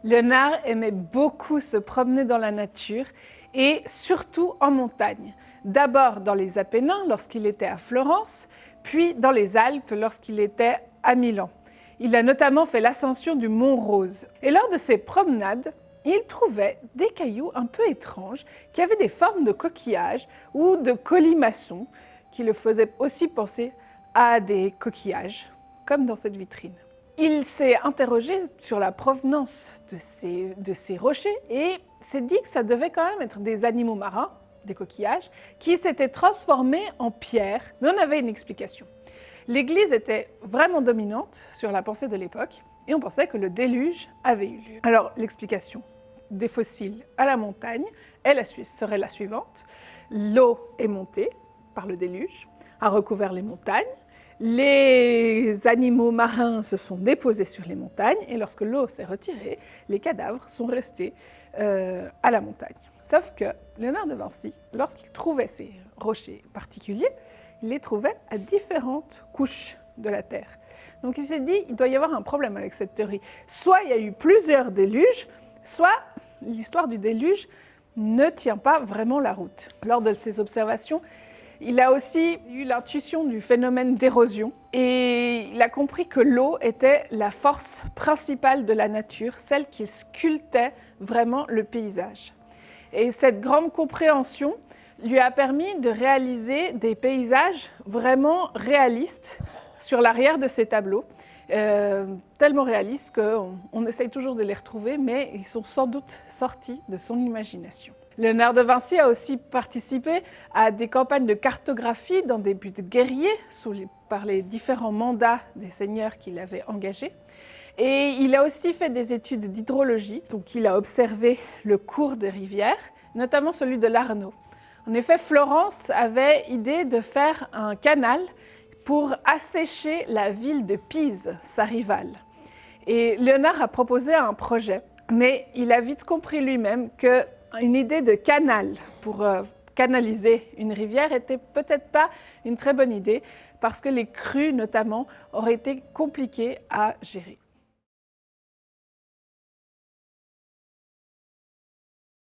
Léonard aimait beaucoup se promener dans la nature et surtout en montagne. D'abord dans les Apennins lorsqu'il était à Florence, puis dans les Alpes lorsqu'il était à Milan. Il a notamment fait l'ascension du Mont Rose. Et lors de ses promenades, il trouvait des cailloux un peu étranges qui avaient des formes de coquillages ou de colimaçons qui le faisaient aussi penser à des coquillages, comme dans cette vitrine. Il s'est interrogé sur la provenance de ces rochers et s'est dit que ça devait quand même être des animaux marins, des coquillages, qui s'étaient transformés en pierre, mais on avait une explication. L'Église était vraiment dominante sur la pensée de l'époque et on pensait que le déluge avait eu lieu. Alors l'explication des fossiles à la montagne serait la suivante. L'eau est montée par le déluge, a recouvert les montagnes. Les animaux marins se sont déposés sur les montagnes et lorsque l'eau s'est retirée, les cadavres sont restés à la montagne. Sauf que Léonard de Vinci, lorsqu'il trouvait ces rochers particuliers, il les trouvait à différentes couches de la Terre. Donc il s'est dit, il doit y avoir un problème avec cette théorie. Soit il y a eu plusieurs déluges, soit l'histoire du déluge ne tient pas vraiment la route. Lors de ses observations, il a aussi eu l'intuition du phénomène d'érosion et il a compris que l'eau était la force principale de la nature, celle qui sculptait vraiment le paysage. Et cette grande compréhension lui a permis de réaliser des paysages vraiment réalistes sur l'arrière de ses tableaux, tellement réalistes qu'on essaye toujours de les retrouver, mais ils sont sans doute sortis de son imagination. Léonard de Vinci a aussi participé à des campagnes de cartographie dans des buts guerriers par les différents mandats des seigneurs qu'il avait engagés. Et il a aussi fait des études d'hydrologie, donc il a observé le cours des rivières, notamment celui de l'Arno. En effet, Florence avait idée de faire un canal pour assécher la ville de Pise, sa rivale. Et Léonard a proposé un projet, mais il a vite compris lui-même qu'une idée de canal pour canaliser une rivière était peut-être pas une très bonne idée parce que les crues, notamment, auraient été compliquées à gérer.